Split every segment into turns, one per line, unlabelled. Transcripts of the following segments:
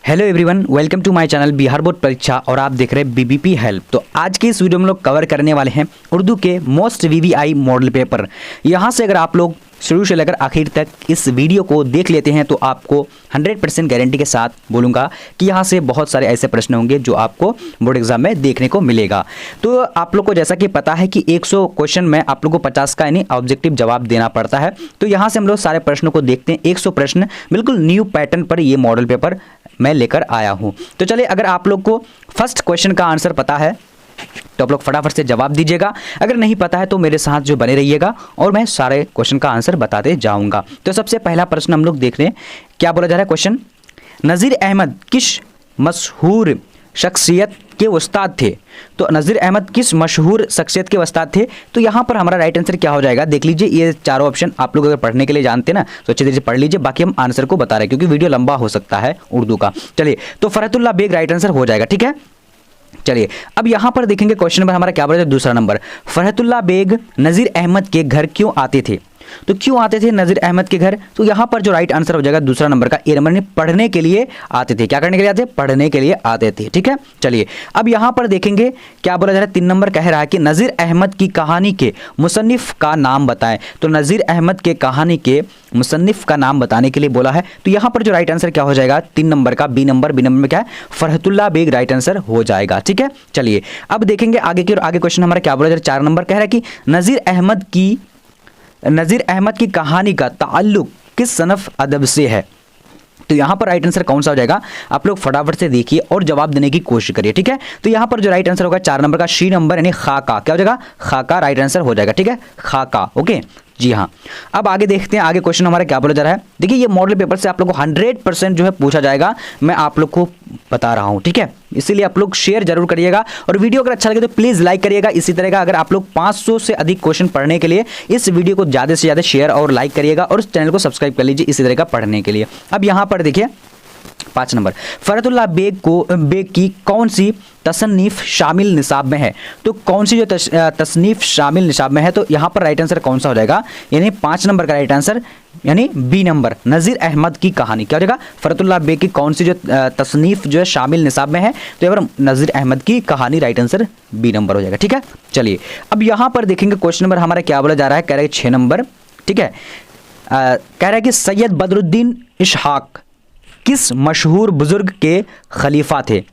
Hello everyone, welcome to my channel Bihar board परीक्षा और आप देख रहे हैं बीबीपी हेल्प। तो आज की इस वीडियो में लोग कवर करने वाले हैं उर्दू के मोस्ट वीवीआई मॉडल पेपर। यहाँ से अगर आप लोग शुरू से लेकर आखिर तक इस वीडियो को देख लेते हैं तो आपको 100% गारंटी के साथ बोलूँगा कि यहाँ से बहुत सारे ऐसे प्रश्न होंगे जो आपको बोर्ड एग्जाम में देखने को मिलेगा। तो आप लोग को जैसा कि पता है कि 100 क्वेश्चन में आप लोग को 50 का यानी ऑब्जेक्टिव जवाब देना पड़ता है। तो यहाँ से हम लोग सारे प्रश्नों को देखते हैं। 100 प्रश्न बिल्कुल न्यू पैटर्न पर ये मॉडल पेपर मैं लेकर आया हूँ। तो चलिए, अगर आप लोग को फर्स्ट क्वेश्चन का आंसर पता है तो आप लोग फटाफट से जवाब दीजिएगा। अगर नहीं पता है तो मेरे साथ जो बने रहिएगा और मैं सारे क्वेश्चन का आंसर बताते जाऊंगा। तो सबसे पहला प्रश्न हम लोग देख रहे हैं, क्या बोला जा रहा है क्वेश्चन। नज़ीर अहमद किस मशहूर शख्सियत के उस्ताद थे। तो नज़ीर अहमद किस मशहूर शख्सियत के उस्ताद थे। तो यहाँ पर हमारा राइट आंसर क्या हो जाएगा, देख लीजिए। ये चारों ऑप्शन आप लोग अगर पढ़ने के लिए जानते हैं ना तो अच्छी तरह से पढ़ लीजिए, बाकी हम आंसर को बता रहे हैं क्योंकि वीडियो लंबा हो सकता है उर्दू का। चलिए, तो फरहतुल्लाह बेग राइट आंसर हो जाएगा, ठीक है। चलिए, अब यहाँ पर देखेंगे क्वेश्चन नंबर हमारा क्या बोला जाए, दूसरा नंबर। फरहतुल्लाह बेग नज़ीर अहमद के घर क्यों आते थे। तो क्यों आते थे नज़ीर अहमद के घर। तो यहाँ पर जो राइट आंसर हो जाएगा दूसरा नंबर का ए नंबर, पढ़ने के लिए आते थे। क्या करने के लिए आते, पढ़ने के लिए आते थे, ठीक है। चलिए, अब यहाँ पर देखेंगे क्या बोला जा रहा है। 3 नंबर कह रहा है कि नज़ीर अहमद की कहानी के मुसन्निफ का नाम बताएं। तो नज़ीर अहमद के कहानी के मुसन्निफ का नाम बताने के लिए बोला है। तो यहाँ पर जो राइट आंसर क्या हो जाएगा, 3 नंबर का बी नंबर में क्या है, फरहतुल्लाह बेग राइट आंसर हो जाएगा, ठीक है। चलिए, अब देखेंगे आगे की, और आगे क्वेश्चन हमारा क्या बोला जा रहा है। 4 नंबर कह रहा है कि नज़ीर अहमद की कहानी का ताल्लुक किस सनफ अदब से है। तो यहाँ पर राइट आंसर कौन सा हो जाएगा, आप लोग फटाफट से देखिए और जवाब देने की कोशिश करिए, ठीक है। तो यहाँ पर जो राइट आंसर होगा 4 नंबर का सी नंबर यानी खाका। क्या हो जाएगा, खाका राइट आंसर हो जाएगा, ठीक है, खाका। ओके जी हाँ। अब आगे देखते हैं, आगे क्वेश्चन हमारा क्या बोला जा रहा है। देखिए, ये मॉडल पेपर से आप लोग को 100% जो है पूछा जाएगा, मैं आप लोग को बता रहा हूँ, ठीक है। इसीलिए आप लोग शेयर जरूर करिएगा और वीडियो अगर अच्छा लगे तो प्लीज़ लाइक करिएगा। इसी तरह का अगर आप लोग 500 से अधिक क्वेश्चन पढ़ने के लिए इस वीडियो को ज़्यादा से ज़्यादा शेयर और लाइक करिएगा और इस चैनल को सब्सक्राइब कर लीजिए इसी तरह का पढ़ने के लिए। अब यहाँ पर देखिए 5 नंबर, फरहतुल्लाह बेग की कौन सी तसनीफ शामिल निसाब में है। तो कौन सी जो तसनीफ शामिल निसाब में है, तो यहाँ पर राइट आंसर कौन सा हो जाएगा, यानी 5 नंबर का राइट आंसर यानी बी नंबर, नज़ीर अहमद की कहानी। क्या हो जाएगा, फरहतुल्लाह बेग की कौन सी जो तसनीफ जो है शामिल निसाब में है, तो यहाँ पर नज़ीर अहमद की कहानी राइट आंसर बी नंबर हो जाएगा, ठीक है। चलिए, अब यहाँ पर देखेंगे क्वेश्चन नंबर हमारा क्या बोला जा रहा है, कह रहा है 6 नंबर, ठीक है। कह रहा है कि सैयद बदरुद्दीन इशहाक किस मशहूर बुजुर्ग के खलीफा थे।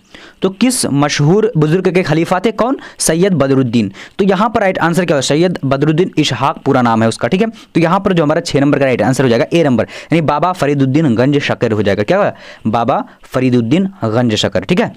तो किस मशहूर बुजुर्ग के खलीफा थे, कौन, सैयद बदरुद्दीन। तो यहाँ पर राइट आंसर क्या हो, सैयद बदरुद्दीन इशहाक पूरा नाम है उसका, ठीक है। तो यहाँ पर जो हमारा 6 नंबर का राइट आंसर हो जाएगा ए नंबर यानी बाबा फरीदुद्दीन गंज शकर हो जाएगा। क्या होगा, बाबा फरीदुद्दीन गंज शकर, ठीक है।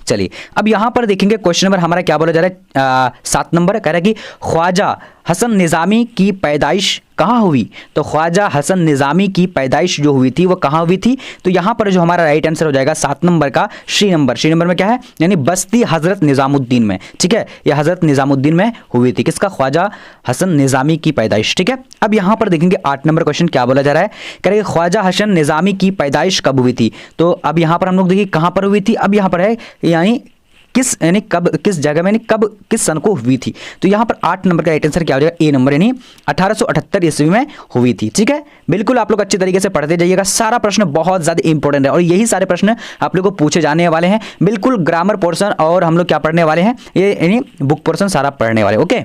चलिए, अब यहाँ पर देखेंगे क्वेश्चन नंबर हमारा क्या बोला जा रहा है, 7 नंबर कह रहा है कि ख्वाजा हसन निज़ामी की पैदाइश कहाँ हुई। तो ख्वाजा हसन निज़ामी की पैदाइश जो हुई थी वो कहाँ हुई थी। तो यहाँ पर जो हमारा राइट आंसर हो जाएगा 7 नंबर का सी नंबर में क्या है, यानी बस्ती हज़रत निज़ामुद्दीन में, ठीक है। यह हज़रत निज़ामुद्दीन में हुई थी, किसका, ख्वाजा हसन निज़ामी की पैदाइश, ठीक है। अब यहाँ पर देखेंगे 8 नंबर क्वेश्चन क्या बोला जा रहा है, करेंगे ख्वाजा हसन निज़ामी की पैदाइश कब हुई थी। तो अब यहाँ पर हम लोग देखिए कहाँ पर हुई थी, अब यहाँ पर है यानी किस, यानी कब, किस जगह में, यानी कब, किस सन को हुई थी। तो यहाँ पर 8 नंबर का राइट आंसर क्या हो जाएगा, ए नंबर यानी 1878 ईस्वी में हुई थी, ठीक है। बिल्कुल आप लोग अच्छी तरीके से पढ़ते जाइएगा, सारा प्रश्न बहुत ज़्यादा इंपॉर्टेंट है और यही सारे प्रश्न आप लोग को पूछे जाने वाले हैं। बिल्कुल ग्रामर पोर्सन और हम लोग क्या पढ़ने वाले हैं, ये यानी बुक पोर्सन सारा पढ़ने वाले, ओके।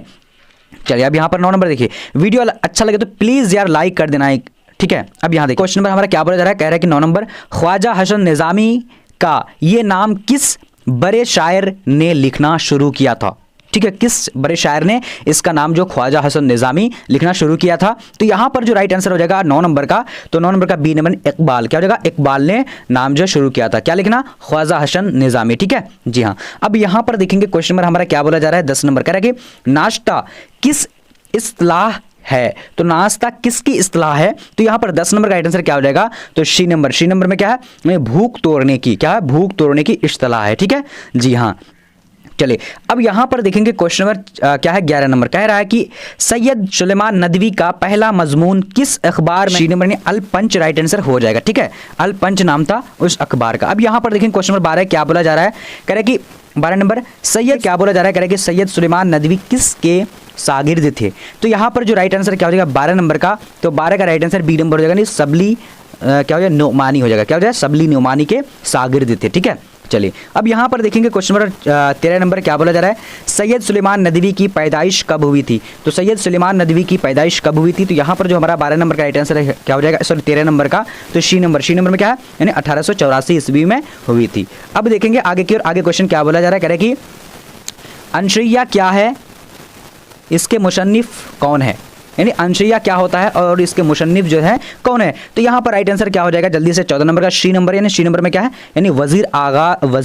चलिए, अब यहाँ पर 9 नंबर देखिए, वीडियो अच्छा लगे तो प्लीज़ यार लाइक कर देना, ठीक है। अब यहाँ देखिए क्वेश्चन नंबर हमारा क्या बोला जा रहा है, कह रहा है कि 9 नंबर, ख्वाजा हसन निज़ामी का ये नाम किस बड़े शायर ने लिखना शुरू किया था, ठीक है। किस बड़े शायर ने इसका नाम जो ख्वाजा हसन निज़ामी लिखना शुरू किया था। तो यहाँ पर जो राइट आंसर हो जाएगा 9 नंबर का, तो 9 नंबर का बी नंबर इकबाल। क्या हो जाएगा, इकबाल ने नाम जो शुरू किया था, क्या लिखना, ख्वाजा हसन निज़ामी, ठीक है जी हाँ। अब यहाँ पर देखेंगे क्वेश्चन नंबर हमारा क्या बोला जा रहा है, 10 नंबर कह रहा है कि नाश्ता किस इस्तिलाह है। तो नाश्ता किसकी इस्तिलाह है। तो यहाँ पर 10 नंबर का राइट आंसर क्या हो जाएगा, तो सी नंबर में क्या है, भूख तोड़ने की, क्या है, भूख तोड़ने की इस्तिलाह है, ठीक है जी हाँ। चलिए, अब यहाँ पर देखेंगे क्वेश्चन नंबर क्या है, 11 नंबर कह रहा है कि सैयद सुलेमान नदवी का पहला मजमून किस अखबार में, सी नंबर यानी अल पंच राइट आंसर हो जाएगा, ठीक है। अल पंच नाम था उस अखबार का। अब यहाँ पर देखेंगे क्वेश्चन नंबर 12 क्या बोला जा रहा है, कह रहा है कि 12 नंबर सैयद क्या बोला जा रहा है, कह रहा है कि सैयद सुलेमान नदवी किसके शागिर्द थे। तो यहाँ पर जो राइट आंसर क्या हो जाएगा 12 नंबर का, तो 12 का राइट आंसर बी नंबर हो जाएगा, सबली क्या हो जाएगा, नोमानी हो जाएगा, क्या हो जाएगा, शबली नोमानी के शागिर्द थे। ठीक है, चलिए अब यहाँ पर देखेंगे क्वेश्चन नंबर 13 नंबर क्या बोला जा रहा है, सैयद सुलेमान नदवी की पैदाइश कब हुई थी। तो सैयद सुलेमान नदवी की पैदाइश कब हुई थी, तो यहाँ पर जो हमारा 12 नंबर का राइट आंसर है क्या हो जाएगा, सॉरी 13 नंबर का, तो सी नंबर में क्या है, यानी 1884 ईस्वी में हुई थी। अब देखेंगे आगे की ओर, आगे क्वेश्चन क्या बोला जा रहा है, कह रहे कि अंशैया क्या है, इसके मुसन्निफ कौन है, यानी अंशैया क्या होता है और इसके मुसन्निफ जो है कौन है। तो यहाँ पर राइट आंसर क्या हो जाएगा, जल्दी से 14 नंबर का सी नंबर, यानी सी नंबर में क्या है, यानी वजीर आगा हो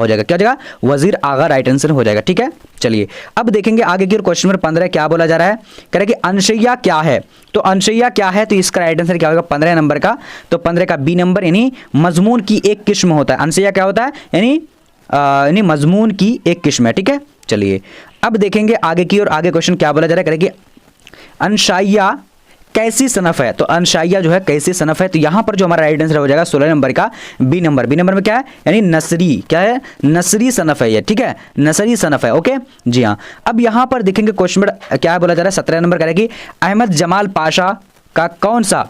जाएगा, क्या हो जाएगा, वजीर आगा राइट आंसर हो जाएगा। ठीक है, चलिए अब देखेंगे आगे की ओर, क्वेश्चन नंबर 15 क्या बोला जा रहा है, कह रहे कि अंशैया क्या है। तो अंशैया क्या है, तो इसका राइट आंसर क्या होगा 15 नंबर का, तो 15 का बी नंबर, यानी मजमून की एक किस्म होता है। अंशैया क्या होता है, यानी मजमून की एक किस्म है। ठीक है, चलिए अब देखेंगे आगे की ओर, आगे क्वेश्चन क्या बोला जा रहा है, कह रहे कि अंशाइया कैसी सनफ है। तो अंशाइया जो है कैसी सनफ है, तो यहां पर जो हमारा राइट आंसर हो जाएगा 16 नंबर का बी नंबर में क्या है, यानी नसरी, क्या है, नसरी सनफ है ये। ठीक है, नसरी सनफ है। ओके जी हाँ, अब यहां पर देखेंगे क्वेश्चन नंबर क्या बोला जा रहा है, 17 नंबर करेगी, अहमद जमाल पाशा का कौन सा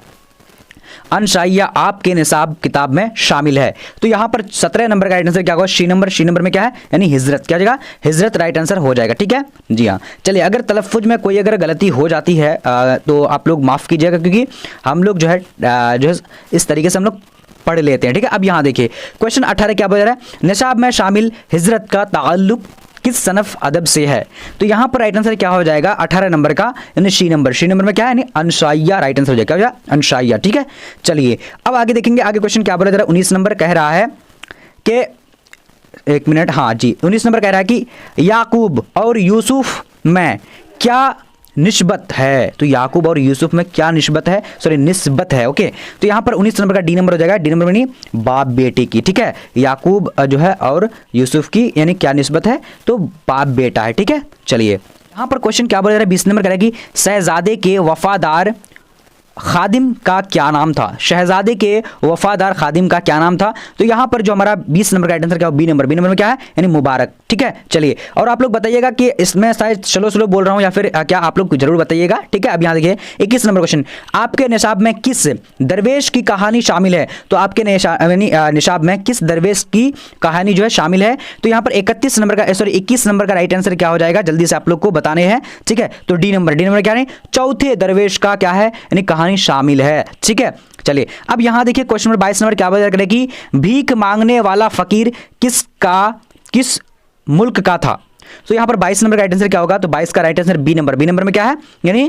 अंशाइया आपके निसाब किताब में शामिल है। तो यहां पर 17 नंबर का राइट आंसर क्या होगा, सी नंबर में क्या है, यानी हिजरत, क्या हो जाएगा, हिजरत राइट आंसर हो जाएगा। ठीक है जी हाँ, चलिए अगर तलफ़ुज़ में कोई अगर गलती हो जाती है तो आप लोग माफ़ कीजिएगा, क्योंकि हम लोग जो है इस तरीके से हम लोग पढ़ लेते हैं। ठीक है, अब यहाँ देखिए क्वेश्चन 18 क्या बोल रहा है, निसाब में शामिल हिजरत का ताल्लुक किस सनफ अदब से है। तो यहाँ पर राइट आंसर क्या हो जाएगा 18 नंबर का, यानी सी नंबर में क्या है, यानी अंशाइया राइट आंसर हो जाएगा, क्या हो जाएगा, अंशाइया। ठीक है, चलिए अब आगे देखेंगे, आगे क्वेश्चन क्या बोला जा रहा है, 19 नंबर कह रहा है कि, एक मिनट, हाँ जी, 19 नंबर कह रहा है कि याकूब और यूसुफ में क्या निस्बत है। तो याकूब और यूसुफ में क्या निस्बत है, सॉरी निस्बत है। ओके, तो यहाँ पर 19 नंबर का डी नंबर हो जाएगा, डी नंबर में नहीं, बाप बेटे की। ठीक है, याकूब जो है और यूसुफ की यानी क्या निस्बत है, तो बाप बेटा है। ठीक है, चलिए यहाँ पर क्वेश्चन क्या बोला जा रहा है, 20 नंबर करेगी, शहजादे के वफादार खादिम का क्या नाम था। शहजादे के वफादार खादिम का क्या नाम था। तो यहाँ पर जो हमारा 20 नंबर का आंसर क्या हो, बी नंबर में क्या है, यानी मुबारक। ठीक है, चलिए और आप लोग बताइएगा कि इसमें शायद स्लो बोल रहा हूँ या फिर क्या, आप लोग जरूर बताइएगा। ठीक है, अब यहाँ देखिए 21 नंबर क्वेश्चन, आपके निसाब में किस दरवेश की कहानी शामिल है। तो आपके निसाब में किस दरवेश की कहानी जो है शामिल है। तो यहाँ पर 21 नंबर का राइट आंसर क्या हो जाएगा, जल्दी से आप लोग को बताने हैं। ठीक है, तो डी नंबर क्या है, चौथे दरवेश का क्या है, यानी कहानी शामिल है। ठीक है, चलिए अब यहां देखिए क्वेश्चन नंबर 22 नंबर क्या बोला करें कि भीख मांगने वाला फकीर किस मुल्क का था। तो यहां पर 22 नंबर का राइट आंसर क्या होगा, तो 22 का राइट आंसर बी नंबर में क्या है, यानी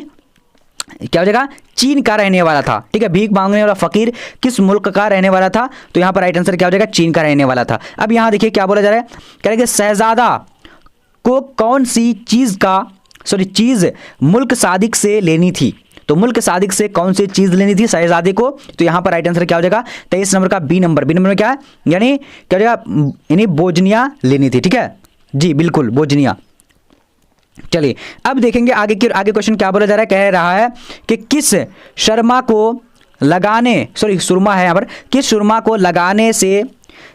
क्या हो जाएगा, चीन का रहने वाला था। ठीक है, भीख मांगने वाला फकीर किस मुल्क का रहने वाला था। तो यहां पर राइट आंसर क्या हो जाएगा, चीन का रहने वाला था। अब यहां देखिए क्या बोला जा रहा है, कह रहे कि शहजादा को कौन सी चीज मुल्क सादिक से लेनी थी। तो मुल्क सादिक से कौन सी चीज लेनी थी शहजादे को। तो यहां पर राइट आंसर क्या हो जाएगा, 23 नंबर का बी नंबर में क्या है, यानी क्या हो जाएगा, यानी बोजनिया लेनी थी। ठीक है जी, बिल्कुल बोजनिया। चलिए अब देखेंगे आगे क्वेश्चन क्या बोला जा रहा है, कह रहा है कि किस सुरमा है यहाँ पर, किस सुरमा को लगाने से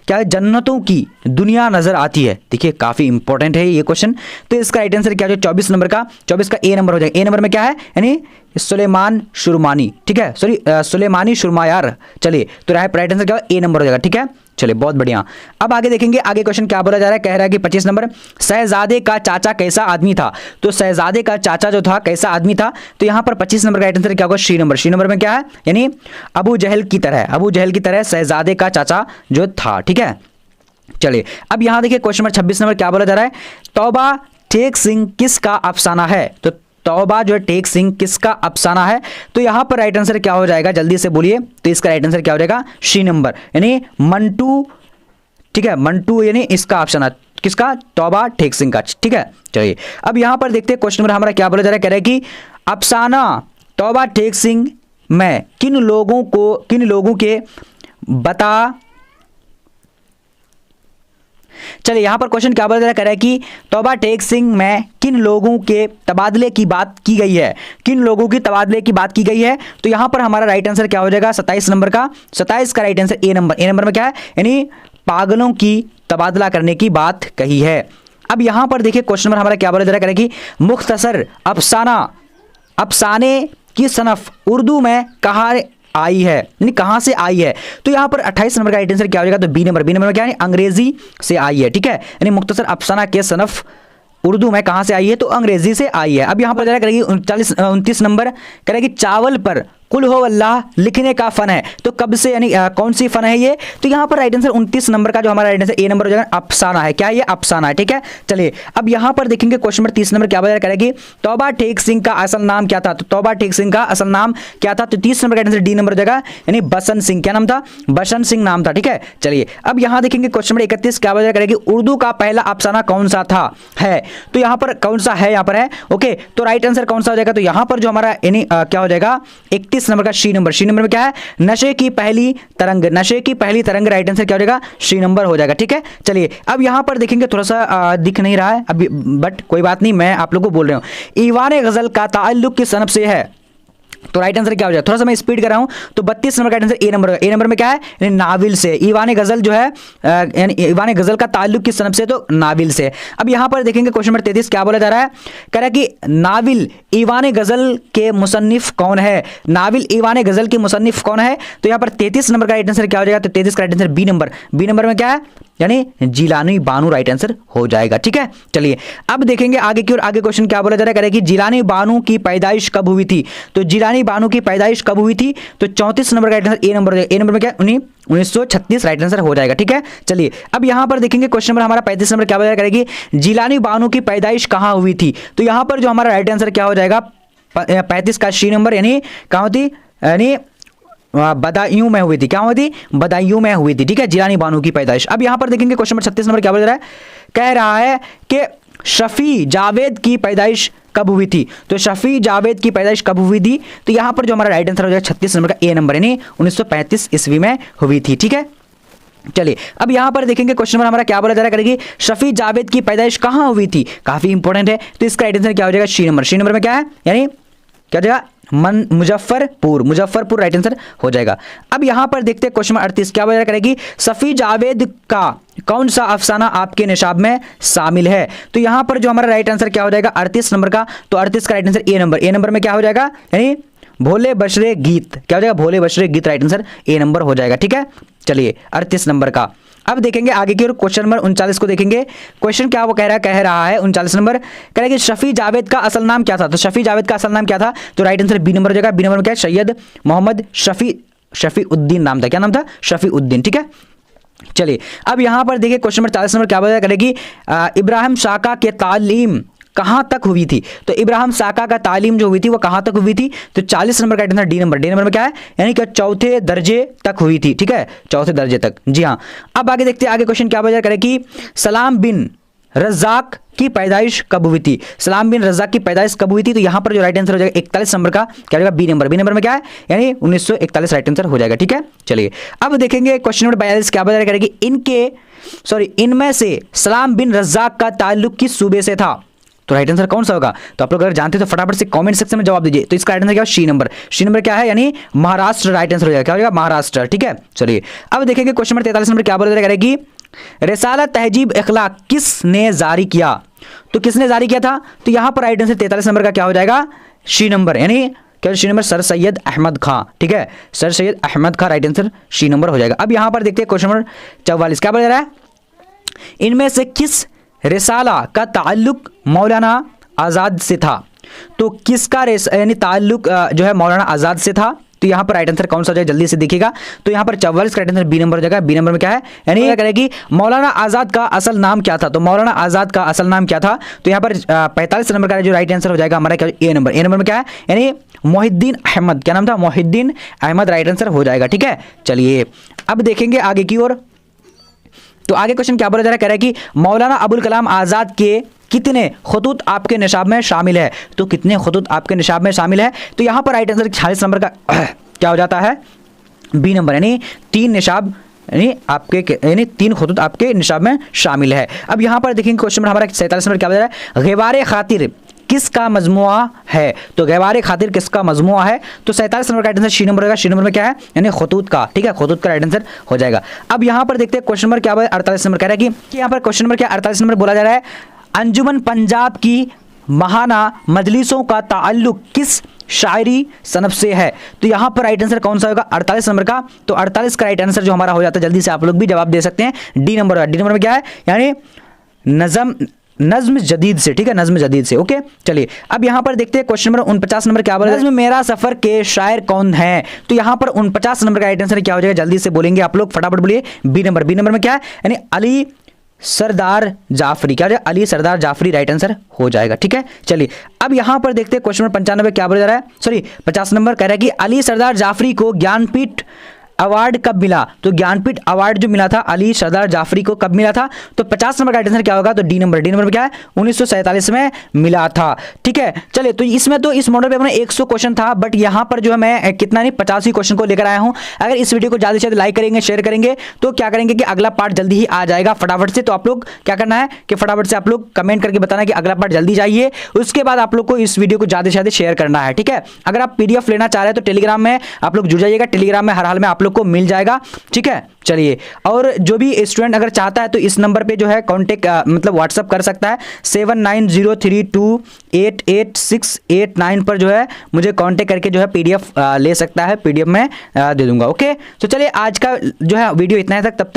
क्या है, जन्नतों की दुनिया नजर आती है। देखिए काफी इंपॉर्टेंट है ये क्वेश्चन। तो इसका राइट आंसर क्या है, 24 नंबर का, 24 का ए नंबर हो जाएगा। ए नंबर में क्या है, यानी सुलेमान शुरमानी। ठीक है, सुलेमानी शुरमा यार। चलिए तो राइट आंसर क्या ए नंबर हो जाएगा। ठीक है, चलिए बहुत बढ़िया। अब आगे देखेंगे, आगे क्वेश्चन क्या बोला जा रहा है, कह रहा है कि 25 नंबर, शहजादे का चाचा कैसा आदमी था। तो शहजादे का चाचा जो था कैसा आदमी था। तो यहाँ पर 25 नंबर का राइट आंसर क्या होगा, सी नंबर में क्या है, यानी अबू जहल की तरह शहजादे का चाचा जो था। ठीक है, चलिए अब यहाँ देखिए क्वेश्चन नंबर 26 नंबर क्या बोला जा रहा है, तौबा टेक सिंह किसका अफसाना है। तो तौबा जो है टेक सिंह किसका अफसाना है। तो यहां पर राइट आंसर क्या हो जाएगा, जल्दी से बोलिए। तो इसका राइट आंसर क्या हो जाएगा, सी नंबर, यानी मंटू। ठीक है, मंटू यानी इसका अफसाना किसका, तौबा टेक सिंह का। ठीक है, चलिए अब यहां पर देखते हैं क्वेश्चन नंबर हमारा क्या बोला जा रहा है, कह रहे हैं कि अफसाना तौबा टेक सिंह में किन लोगों के बता। चलिए यहां पर क्वेश्चन क्या बोला जा रहा है, कह रहा है कि तौबा टेक सिंह में किन लोगों के तबादले की बात की गई है, किन लोगों की तबादले की बात की गई है। तो यहां पर हमारा राइट आंसर क्या हो जाएगा, 27 नंबर का, 27 का राइट आंसर ए नंबर में क्या है, यानी पागलों की तबादला करने की बात कही है। अब यहां पर देखिए क्वेश्चन नंबर हमारा क्या बोला जा रहा है, कि मुख्तसर अफसाने की सनफ उर्दू में आई है, यानी कहां से आई है। तो यहां पर 28 नंबर का राइट आंसर क्या हो जाएगा, तो बी नंबर। बी नंबर में क्या है, अंग्रेजी से आई है, ठीक है, यानी मुख्तसर अफसाना के सनफ उर्दू में कहां से आई है, तो अंग्रेजी से आई है। अब यहां पर जरा करेगी 29 नंबर करेगी चावल पर कुल हो अल्लाह लिखने का फन है, तो कब से, यानी कौन सी फन है ये, तो यहां पर राइट आंसर 29 नंबर का जो हमारा राइट आंसर ए नंबर हो जाएगा अफसाना है। क्या ये अफसाना है, ठीक है। चलिए अब यहां पर देखेंगे क्वेश्चन नंबर 30 नंबर क्या बता करेगी, तौबा टेक सिंह का असल नाम क्या था, तो तौबा टेक सिंह का असल नाम क्या था, तो 30 नंबर का राइट आंसर डी नंबर हो जाएगा, यानी बसंत सिंह। क्या नाम था, बसंत सिंह नाम था, ठीक है। चलिए अब यहां देखेंगे क्वेश्चन नंबर 31 क्या बता करेगी, उर्दू का पहला अफसाना कौन सा था है, तो यहां पर कौन सा है, यहां पर है, ओके, तो राइट आंसर कौन सा हो जाएगा, तो यहां पर जो हमारा यानी क्या हो जाएगा 31 नंबर का सी नंबर। सी नंबर में क्या है, नशे की पहली तरंग। नशे की पहली तरंग राइट आंसर क्या हो जाएगा, सी नंबर हो जाएगा, ठीक है। चलिए अब यहां पर देखेंगे थोड़ा सा दिख नहीं रहा है अभी, बट कोई बात नहीं, मैं आप लोगों को बोल रहा हूं। ईवान गजल का ताल्लुक किस सनफ से है, तो राइट आंसर क्या हो जाएगा, थोड़ा सा मैं स्पीड कर रहा हूं, तो 32 नंबर का right answer A number. A number में क्या है, यानी नाविल से। ईवान गजल जो है यानी ईवान गजल का ताल्लुक किस सनफ से, तो नाविल से। अब यहां पर देखेंगे क्वेश्चन नंबर 33 क्या बोला जा रहा है, कह रहा है कि नाविल ईवान गजल के मुसन्निफ कौन है, नाविल ईवान गजल के मुसन्निफ कौन है, तो यहां पर 33 नंबर का राइट आंसर क्या हो जाएगा, तो 33 का right answer B number. B number में क्या है, यानी जिलानी बानू राइट आंसर हो जाएगा, ठीक है। चलिए अब देखेंगे आगे की ओर, आगे क्वेश्चन क्या बोला जा रहा है, कि जिलानी बानू की पैदाइश कब हुई थी, तो जिलानी बानू की पैदाइश कब हुई थी, तो 34 नंबर का right answer A number. A number में क्या, 1936 राइट आंसर हो जाएगा, ठीक है। चलिए अब यहां पर देखेंगे क्वेश्चन नंबर हमारा 35 नंबर क्या बोला करेगी, जिलानी बानू की पैदाइश कहां हुई थी, तो यहां पर जो हमारा राइट आंसर क्या हो जाएगा 35 का सी नंबर, यानी कहां होती, यानी बदायूं में हुई थी। क्या हुई थी, बदायूं में हुई थी, ठीक है, जिलानी बानू की पैदाइश। अब यहां पर देखेंगे क्वेश्चन नंबर 36 नंबर क्या बोल रहा है, कह रहा है कि शफी जावेद की पैदाइश कब हुई थी, तो शफी जावेद की पैदाइश कब हुई थी, तो यहां पर जो हमारा राइट आंसर हो जाएगा 36 नंबर का ए नंबर, यानी 1935 ईस्वी में हुई थी, ठीक है। चलिए अब यहां पर देखेंगे क्वेश्चन नंबर हमारा क्या बोला जा रहा है, करेगी शफी जावेद की पैदाइश कहां हुई थी, काफी इंपॉर्टेंट है, तो इसका राइट आंसर क्या हो जाएगा सी नंबर। सी नंबर में क्या है, यानी क्या हो जाएगा मुजफ्फरपुर। मुजफ्फरपुर राइट आंसर हो जाएगा। अब यहां पर देखते हैं क्वेश्चन 38 क्या वजह करेगी, सफी जावेद का कौन सा अफसाना आपके निशाब में शामिल है, तो यहां पर जो हमारा राइट आंसर क्या हो जाएगा 38 नंबर का, तो 38 का right answer A number. A number में क्या हो जाएगा, यानी भोले बशरे गीत। क्या हो जाएगा, भोले बशरे गीत राइट आंसर ए नंबर हो जाएगा, ठीक है। चलिए 38 नंबर का। अब देखेंगे आगे की ओर, क्वेश्चन नंबर 39 को देखेंगे। क्वेश्चन क्या वो कह रहा है 39 नंबर, कह रहा है कि शफी जावेद का असल नाम क्या था, तो शफी जावेद का असल नाम क्या था, तो राइट आंसर बी नंबर हो जाएगा। बी नंबर में क्या है, सैयद मोहम्मद शफी उद्दीन नाम था। क्या नाम था, शफी उद्दीन, ठीक है। चलिए अब यहां पर देखिए क्वेश्चन नंबर 40 नंबर क्या बता करेगी, इब्राहिम साका के तालीम कहां तक हुई थी, तो इब्राहिम साका का तालीम जो हुई थी वो कहां तक हुई थी, तो 40 नंबर का डी नंबर। डी नंबर में क्या है, यानी कि चौथे दर्जे तक हुई थी, ठीक है, चौथे दर्जे तक, जी हाँ। अब आगे देखते हैं आगे क्वेश्चन क्या बता करे कि सलाम बिन रज़ाक की पैदाइश कब हुई थी, सलाम बिन रज़ाक की पैदाइश कब हुई थी, तो यहां पर जो राइट आंसर हो जाएगा 41 नंबर का क्या हो जाएगा बी नंबर। बी नंबर में क्या है, यानी 1941 राइट आंसर हो जाएगा, ठीक है। चलिए अब देखेंगे क्वेश्चन नंबर 42 क्या बता करेगी, इनमें से सलाम बिन रज़ाक का ताल्लुक किस सूबे से था, तो राइट आंसर कौन सा होगा, तो आप लोग अगर जानते हो तो फटाफट से कमेंट सेक्शन में जवाब दीजिए। तो इसका राइट आंसर क्या है, सी नंबर। सी नंबर क्या है, यानी महाराष्ट्र राइट आंसर हो जाएगा। क्या हो जाएगा, महाराष्ट्र, ठीक है। चलिए अब देखेंगे क्वेश्चन नंबर 43 नंबर क्या बोल रहा है कि रिसाला तहजीब इखलाक किसने जारी किया, तो किसने जारी किया था, तो यहां पर राइट आंसर 43 नंबर का क्या हो जाएगा, सी नंबर, यानी क्या C number sir Syed Ahmad Khan, ठीक है, sir Syed Ahmad Khan right answer C number हो जाएगा। अब यहां पर देखते हैं क्वेश्चन नंबर 44 क्या बोल रहा है, इनमें से किस रिसाला का ताल्लुक मौलाना आज़ाद से था, तो किसका यानी ताल्लुक जो है मौलाना आज़ाद से था, तो यहां पर राइट आंसर कौन सा हो जाएगा जल्दी से देखिएगा, तो यहां पर 44 का राइट आंसर बी नंबर हो जाएगा। बी नंबर में क्या है, यानी क्या करेगी मौलाना आज़ाद का असल नाम क्या था, तो मौलाना आज़ाद का असल नाम क्या था, तो यहां पर 45 नंबर का जो राइट आंसर हो जाएगा हमारा क्या ए नंबर। ए नंबर में क्या है, यानी मोहिद्दीन अहमद। क्या नाम था, मोहिद्दीन अहमद राइट आंसर हो जाएगा, ठीक है। चलिए अब देखेंगे आगे की ओर, तो आगे क्वेश्चन क्या बोला जा रहा है, कह रहा है कि मौलाना अबुल कलाम आज़ाद के कितने खुतूत आपके निशाब में शामिल है, तो कितने खुतूत आपके निशाब में शामिल है, तो यहां पर राइट आंसर 46 नंबर का क्या हो जाता है, बी नंबर, यानी 3 निशाब, यानी आपके यानी 3 खुतूत आपके निशाब में शामिल है। अब यहां पर देखेंगे क्वेश्चन नंबर हमारा 47 नंबर क्या बता रहा है, ग़िबार खातिर किसका मजमुआ है, तो ग़िबार खातिर किसका मजमुआ है, तो 47 नंबर का राइट आंसर सी नंबर होगा। सी नंबर में क्या है, यानी खुतूत का, ठीक है, खुतूत का राइट आंसर हो जाएगा। अब यहां पर देखते हैं क्वेश्चन नंबर क्या है 48 नंबर कह रहा है कि यहां पर क्वेश्चन नंबर क्या 48 नंबर बोला जा रहा है, अंजुमन पंजाब की महाना मजलिसों का ताल्लुक किस शायरी सनफ से है? तो यहाँ पर राइट आंसर कौन सा होगा? 48 नंबर का। तो 48 का राइट आंसर जो हमारा हो जाता है, जल्दी से आप लोग भी जवाब दे सकते हैं, डी नंबर। डी नंबर में क्या है? यानी नज्म जदीद से, ठीक है, नज्म जदीद से। ओके, चलिए अब यहां पर देखते हैं क्वेश्चन नंबर 49 नंबर क्या बोला, नज्म मेरा सफर के शायर कौन है? तो यहां पर 49 नंबर का राइट आंसर क्या हो जाएगा? जल्दी से बोलेंगे आप लोग, फटाफट बोलिए, बी नंबर। बी नंबर में क्या है? यानी अली सरदार जाफरी। क्या हो जाएगा? अली सरदार जाफरी राइट आंसर हो जाएगा। ठीक है, चलिए अब यहां पर देखते हैं क्वेश्चन नंबर 95 क्या बोला जा रहा है, सॉरी 50 नंबर कह रहा है कि अली सरदार जाफरी को ज्ञानपीठ अवार्ड कब मिला? तो ज्ञानपीठ अवार्ड जो मिला था अली सरदार जाफरी को कब मिला था? तो 50 नंबर का आंसर क्या होगा? तो डी नंबर। डी नंबर में क्या है? 1947 में मिला था। ठीक है, चलिए तो इसमें तो इस मॉडल पेपर में 100 क्वेश्चन था, बट यहां पर जो है मैं कितना नहीं 85 क्वेश्चन को लेकर आया हूं। अगर इस वीडियो को ज्यादा से ज्यादा लाइक करेंगे, शेयर करेंगे, तो क्या करेंगे कि अगला पार्ट जल्दी ही आ जाएगा फटाफट से। तो आप लोग क्या करना है कि फटाफट से आप लोग कमेंट करके बताना कि अगला पार्ट जल्दी चाहिए। उसके बाद आप लोग को इस वीडियो को ज्यादा से ज्यादा शेयर करना है। ठीक है, अगर आप पीडीएफ लेना चाह रहे हैं तो टेलीग्राम में आप लोग जुड़ जाइएगा, टेलीग्राम में हर हाल में आप लोग को मिल जाएगा। ठीक है, चलिए और जो भी स्टूडेंट अगर चाहता है तो इस नंबर पे जो है कांटेक्ट मतलब व्हाट्सअप कर सकता है, 7903288689 पर जो है मुझे कांटेक्ट करके जो है पीडीएफ ले सकता है, पीडीएफ में दे दूंगा। ओके, तो चलिए आज का जो है वीडियो इतना है तक, तब तक